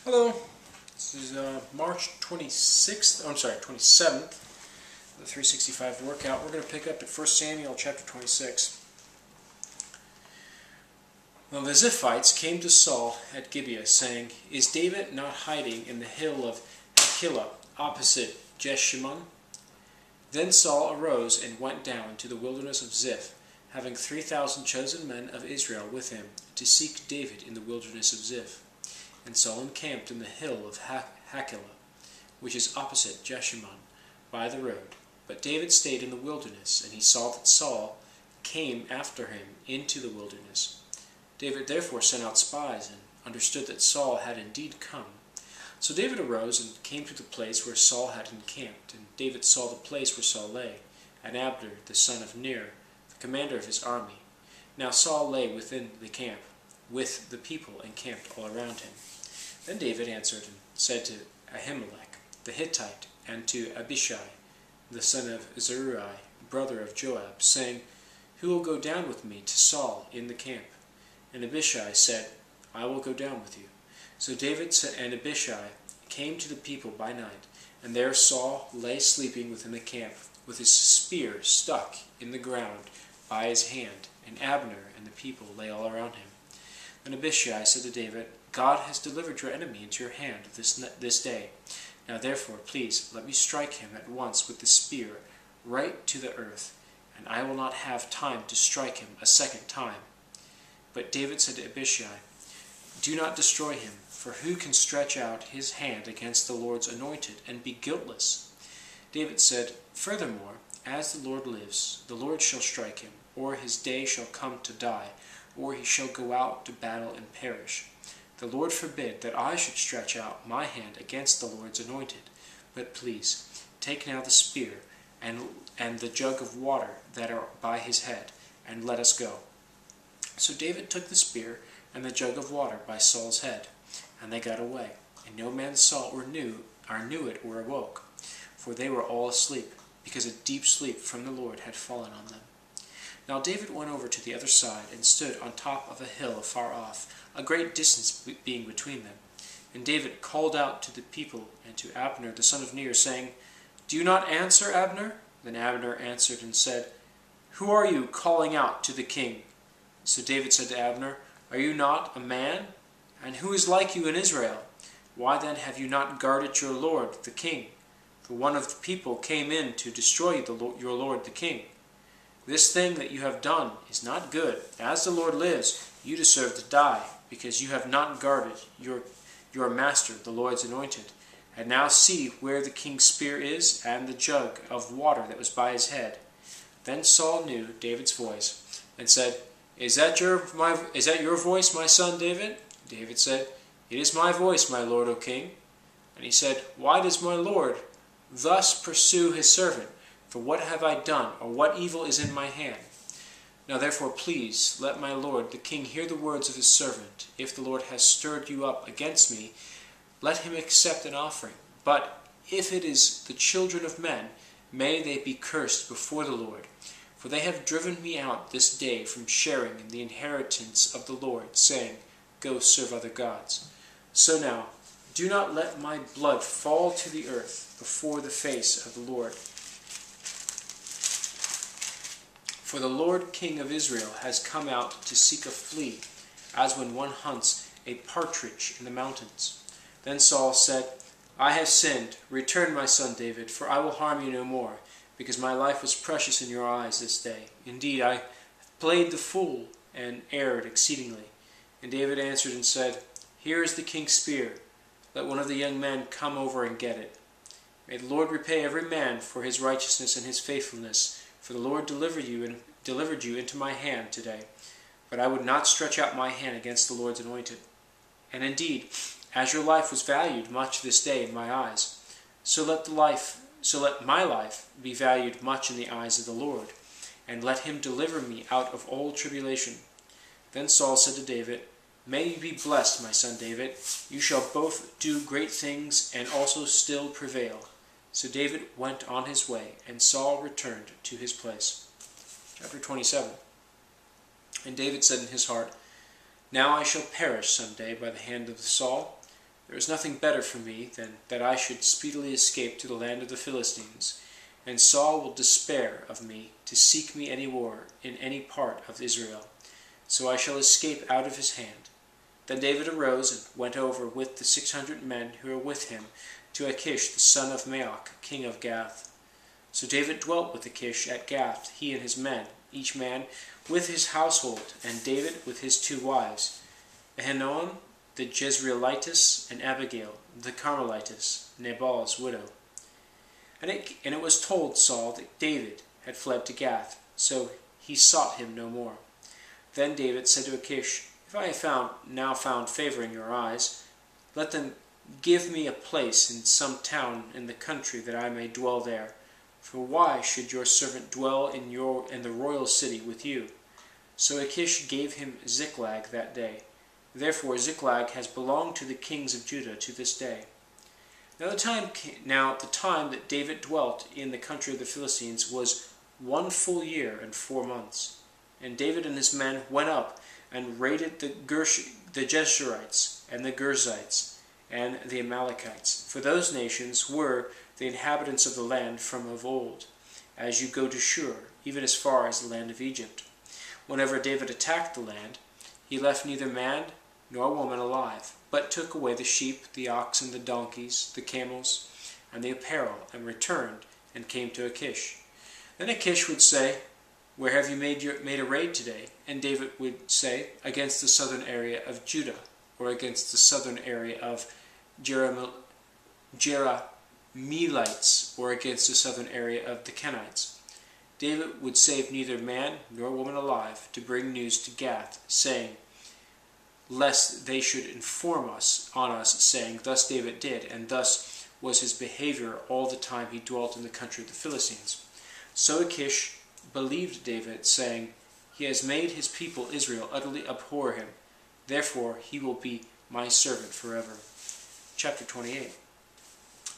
Hello, this is March 26th, 27th, the 365 workout. We're going to pick up at 1 Samuel chapter 26. Now the Ziphites came to Saul at Gibeah, saying, "Is David not hiding in the hill of Hachilah, opposite Jeshimon?" Then Saul arose and went down to the wilderness of Ziph, having 3,000 chosen men of Israel with him, to seek David in the wilderness of Ziph. And Saul encamped in the hill of Hachilah, which is opposite Jeshimon, by the road. But David stayed in the wilderness, and he saw that Saul came after him into the wilderness. David therefore sent out spies, and understood that Saul had indeed come. So David arose and came to the place where Saul had encamped, and David saw the place where Saul lay, and Abner the son of Ner, the commander of his army. Now Saul lay within the camp, with the people encamped all around him. Then David answered and said to Ahimelech the Hittite, and to Abishai the son of Zeruiah, brother of Joab, saying, "Who will go down with me to Saul in the camp?" And Abishai said, "I will go down with you." So David and Abishai came to the people by night, and there Saul lay sleeping within the camp, with his spear stuck in the ground by his hand, and Abner and the people lay all around him. Then Abishai said to David, "God has delivered your enemy into your hand this day. Now therefore, please, let me strike him at once with the spear, right to the earth, and I will not have time to strike him a second time." But David said to Abishai, "Do not destroy him, for who can stretch out his hand against the Lord's anointed and be guiltless?" David said, "Furthermore, as the Lord lives, the Lord shall strike him, or his day shall come to die, or he shall go out to battle and perish. The Lord forbid that I should stretch out my hand against the Lord's anointed. But please, take now the spear and the jug of water that are by his head, and let us go." So David took the spear and the jug of water by Saul's head, and they got away, and no man saw or knew it or awoke, for they were all asleep, because a deep sleep from the Lord had fallen on them. Now David went over to the other side, and stood on top of a hill afar off, a great distance being between them. And David called out to the people and to Abner the son of Ner, saying, "Do you not answer, Abner?" Then Abner answered and said, "Who are you calling out to the king?" So David said to Abner, "Are you not a man? And who is like you in Israel? Why then have you not guarded your lord the king? For one of the people came in to destroy your lord the king. This thing that you have done is not good. As the Lord lives, you deserve to die, because you have not guarded your master, the Lord's anointed. And now see where the king's spear is, and the jug of water that was by his head." Then Saul knew David's voice, and said, Is that your voice, my son David?" David said, "It is my voice, my lord, O king." And he said, "Why does my lord thus pursue his servant? For what have I done, or what evil is in my hand? Now therefore, please, let my lord the king hear the words of his servant. If the Lord has stirred you up against me, let him accept an offering. But if it is the children of men, may they be cursed before the Lord. For they have driven me out this day from sharing in the inheritance of the Lord, saying, 'Go serve other gods.' So now, do not let my blood fall to the earth before the face of the Lord. For the Lord King of Israel has come out to seek a flea, as when one hunts a partridge in the mountains." Then Saul said, "I have sinned. Return, my son David, for I will harm you no more, because my life was precious in your eyes this day. Indeed, I have played the fool and erred exceedingly." And David answered and said, "Here is the king's spear. Let one of the young men come over and get it. May the Lord repay every man for his righteousness and his faithfulness, for the Lord delivered you into my hand today. But I would not stretch out my hand against the Lord's anointed. And indeed, as your life was valued much this day in my eyes, so let my life be valued much in the eyes of the Lord, and let him deliver me out of all tribulation." Then Saul said to David, "May you be blessed, my son David. You shall both do great things, and also still prevail." So David went on his way, and Saul returned to his place. Chapter 27. And David said in his heart, "Now I shall perish some day by the hand of Saul. There is nothing better for me than that I should speedily escape to the land of the Philistines, and Saul will despair of me to seek me any war in any part of Israel. So I shall escape out of his hand. Then David arose and went over with the 600 men who were with him to Achish the son of Maoch, king of Gath. So David dwelt with Achish at Gath, he and his men, each man with his household, and David with his 2 wives, Ahinoam the Jezreelitess, and Abigail the Carmelitess, Nabal's widow. And it was told Saul that David had fled to Gath, so he sought him no more. Then David said to Achish, If I have now found favor in your eyes, let them give me a place in some town in the country that I may dwell there. For why should your servant dwell in the royal city with you? So Achish gave him Ziklag that day. Therefore Ziklag has belonged to the kings of Judah to this day. Now the time that David dwelt in the country of the Philistines was 1 full year and 4 months. And David and his men went up and raided the Geshurites and the Girzites and the Amalekites. For those nations were the inhabitants of the land from of old, as you go to Shur, even as far as the land of Egypt. Whenever David attacked the land, he left neither man nor woman alive, but took away the sheep, the oxen, the donkeys, the camels, and the apparel, and returned, and came to Achish. Then Achish would say, Where have you made a raid today? And David would say, Against the southern area of Judah, or against the southern area of Jerahmeelites, or against the southern area of the Kenites. David would save neither man nor woman alive to bring news to Gath, saying, Lest they should inform on us, saying, Thus David did, and thus was his behavior all the time he dwelt in the country of the Philistines. So Achish believed David, saying, He has made his people Israel utterly abhor him. Therefore he will be my servant forever. Chapter 28.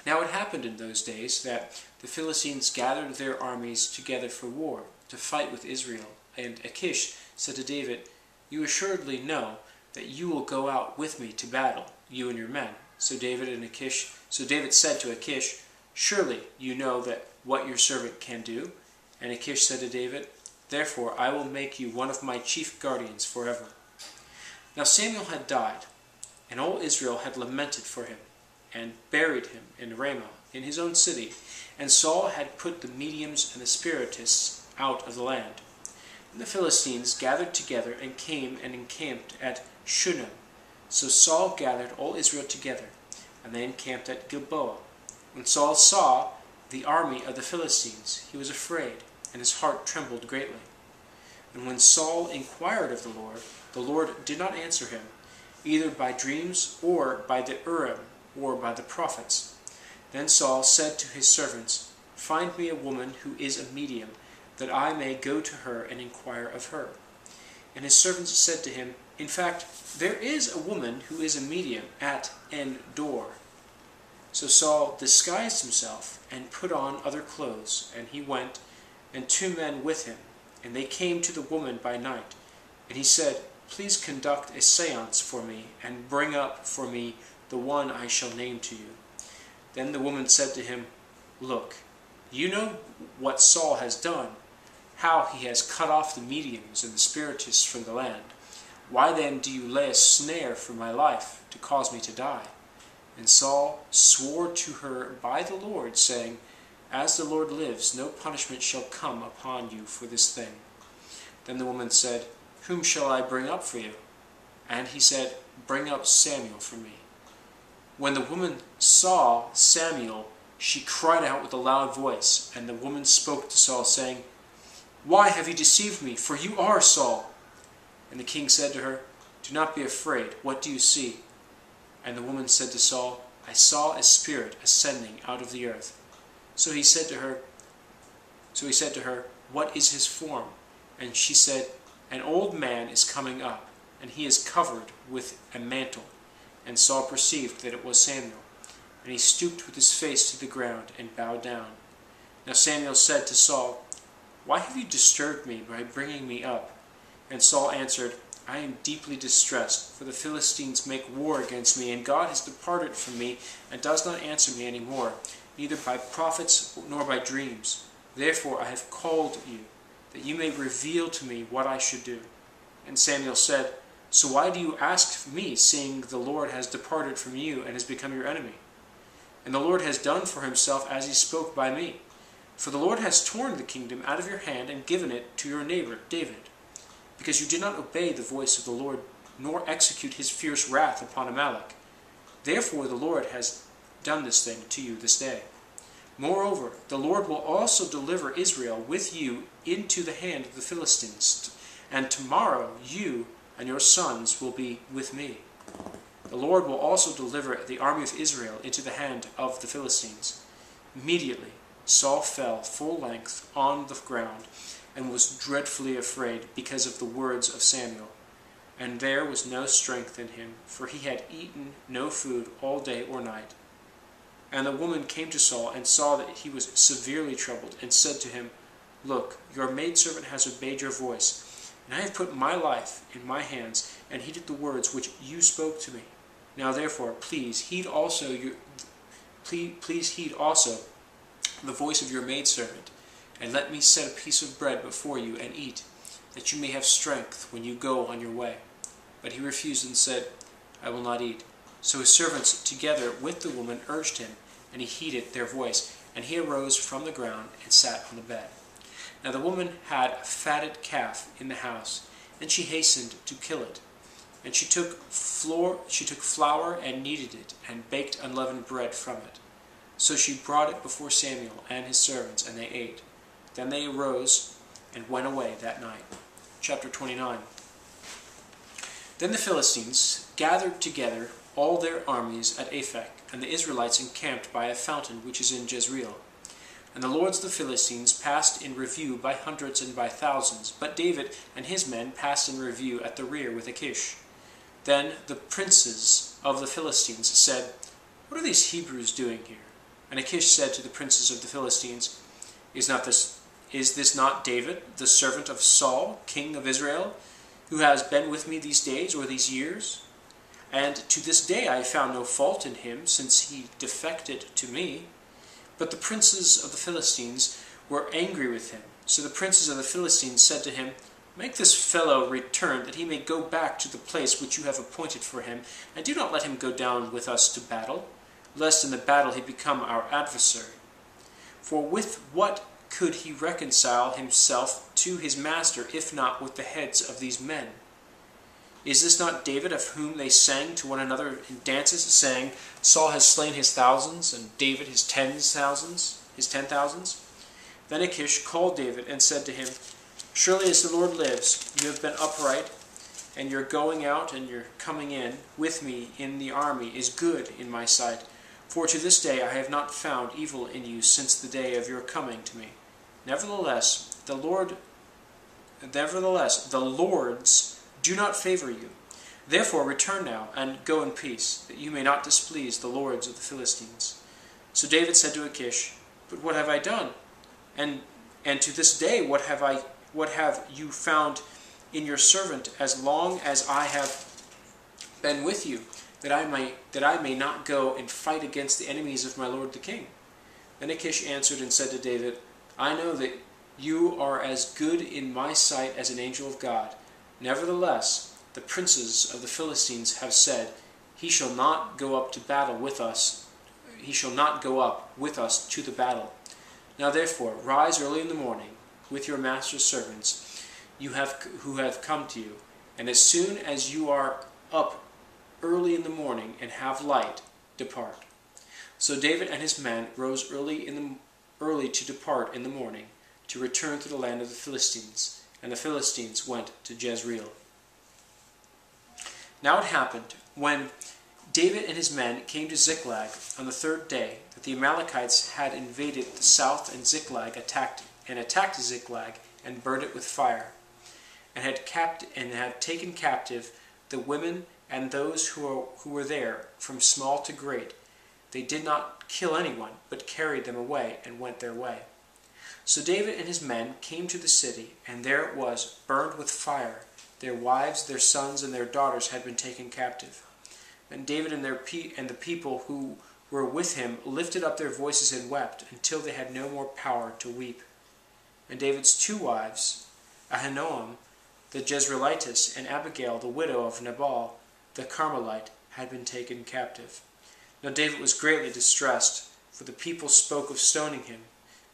Now it happened in those days that the Philistines gathered their armies together for war, to fight with Israel. And Achish said to David, You assuredly know that you will go out with me to battle, you and your men. So David said to Achish, Surely you know that what your servant can do. And Achish said to David, Therefore I will make you one of my chief guardians forever. Now Samuel had died, and all Israel had lamented for him, and buried him in Ramah, in his own city. And Saul had put the mediums and the spiritists out of the land. And the Philistines gathered together and came and encamped at Shunem. So Saul gathered all Israel together, and they encamped at Gilboa. When Saul saw the army of the Philistines, he was afraid, and his heart trembled greatly. And when Saul inquired of the Lord did not answer him, either by dreams, or by the Urim, or by the prophets. Then Saul said to his servants, Find me a woman who is a medium, that I may go to her and inquire of her. And his servants said to him, In fact, there is a woman who is a medium at En-dor. So Saul disguised himself and put on other clothes, and he went, and 2 men with him. And they came to the woman by night. And he said, Please conduct a seance for me, and bring up for me the one I shall name to you. Then the woman said to him, Look, you know what Saul has done, how he has cut off the mediums and the spiritists from the land. Why then do you lay a snare for my life, to cause me to die? And Saul swore to her by the Lord, saying, As the Lord lives, no punishment shall come upon you for this thing. Then the woman said, Whom shall I bring up for you? And he said, Bring up Samuel for me. When the woman saw Samuel, she cried out with a loud voice. And the woman spoke to Saul, saying, Why have you deceived me? For you are Saul. And the king said to her, Do not be afraid. What do you see? And the woman said to Saul, I saw a spirit ascending out of the earth. So he said to her, What is his form? And she said, An old man is coming up, and he is covered with a mantle. And Saul perceived that it was Samuel. And he stooped with his face to the ground and bowed down. Now Samuel said to Saul, Why have you disturbed me by bringing me up? And Saul answered, I am deeply distressed, for the Philistines make war against me, and God has departed from me, and does not answer me any more, neither by prophets nor by dreams. Therefore I have called you, that you may reveal to me what I should do. And Samuel said, So why do you ask me, seeing the Lord has departed from you, and has become your enemy? And the Lord has done for himself as he spoke by me. For the Lord has torn the kingdom out of your hand, and given it to your neighbor David, because you did not obey the voice of the Lord, nor execute his fierce wrath upon Amalek. Therefore the Lord has done this thing to you this day. Moreover, the Lord will also deliver Israel with you into the hand of the Philistines, and tomorrow you and your sons will be with me. The Lord will also deliver the army of Israel into the hand of the Philistines. Immediately Saul fell full length on the ground, and was dreadfully afraid because of the words of Samuel. And there was no strength in him, for he had eaten no food all day or night. And the woman came to Saul, and saw that he was severely troubled, and said to him, Look, your maidservant has obeyed your voice, and I have put my life in my hands, and heeded the words which you spoke to me. Now therefore, please heed also the voice of your maidservant, and let me set a piece of bread before you, and eat, that you may have strength when you go on your way. But he refused and said, I will not eat. So his servants together with the woman urged him, and he heeded their voice, and he arose from the ground and sat on the bed. Now the woman had a fatted calf in the house, and she hastened to kill it. And she took flour and kneaded it, and baked unleavened bread from it. So she brought it before Samuel and his servants, and they ate. Then they arose and went away that night. Chapter 29. Then the Philistines gathered together all their armies at Aphek, and the Israelites encamped by a fountain which is in Jezreel. And the lords of the Philistines passed in review by hundreds and by thousands, but David and his men passed in review at the rear with Achish. Then the princes of the Philistines said, What are these Hebrews doing here? And Achish said to the princes of the Philistines, Is this not David, the servant of Saul, king of Israel, who has been with me these days or these years? And to this day I have found no fault in him, since he defected to me. But the princes of the Philistines were angry with him. So the princes of the Philistines said to him, Make this fellow return, that he may go back to the place which you have appointed for him, and do not let him go down with us to battle, lest in the battle he become our adversary. For with what could he reconcile himself to his master, if not with the heads of these men? Is this not David, of whom they sang to one another in dances, saying, Saul has slain his thousands, and David his 10,000s? Then Achish called David and said to him, Surely as the Lord lives, you have been upright, and your going out and your coming in with me in the army is good in my sight. For to this day I have not found evil in you since the day of your coming to me. Nevertheless, the Lords do not favor you. Therefore return now, and go in peace, that you may not displease the lords of the Philistines. So David said to Achish, But what have I done? And to this day what have you found in your servant, as long as I have been with you, that I may not go and fight against the enemies of my lord the king? Then Achish answered and said to David, I know that you are as good in my sight as an angel of God. Nevertheless, the princes of the Philistines have said, He shall not go up to battle with us. He shall not go up with us to the battle. Now therefore, rise early in the morning with your master's servants, who have come to you, and as soon as you are up early in the morning and have light, depart. So David and his men rose early to depart in the morning, to return to the land of the Philistines, and the Philistines went to Jezreel. Now it happened, when David and his men came to Ziklag on the third day, that the Amalekites had invaded the south, and Ziklag attacked Ziklag and burned it with fire, and had taken captive the women and those who were there, from small to great. They did not kill anyone, but carried them away and went their way. So David and his men came to the city, and there it was, burned with fire. Their wives, their sons, and their daughters had been taken captive. And David and the people who were with him lifted up their voices and wept until they had no more power to weep. And David's 2 wives, Ahinoam the Jezreelitess and Abigail the widow of Nabal the Carmelite, had been taken captive. Now David was greatly distressed, for the people spoke of stoning him,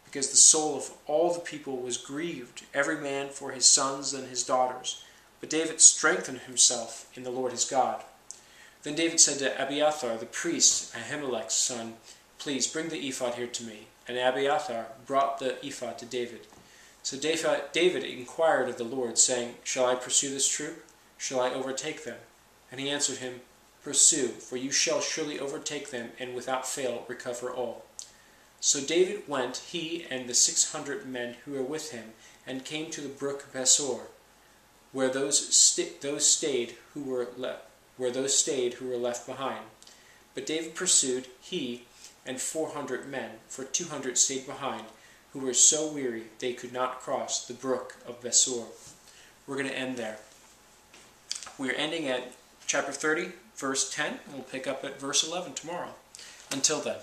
because the soul of all the people was grieved, every man for his sons and his daughters. But David strengthened himself in the Lord his God. Then David said to Abiathar the priest, Ahimelech's son, "Please bring the ephod here to me." And Abiathar brought the ephod to David. So David inquired of the Lord, saying, "Shall I pursue this troop? Shall I overtake them?" And he answered him, "Pursue, for you shall surely overtake them, and without fail recover all." So David went, he and the 600 men who were with him, and came to the brook Besor, where those stayed who were left behind. But David pursued, he and 400 men, for 200 stayed behind, who were so weary they could not cross the brook of Besor. We're going to end there. We're ending at chapter 30, verse 10, and we'll pick up at verse 11 tomorrow. Until then.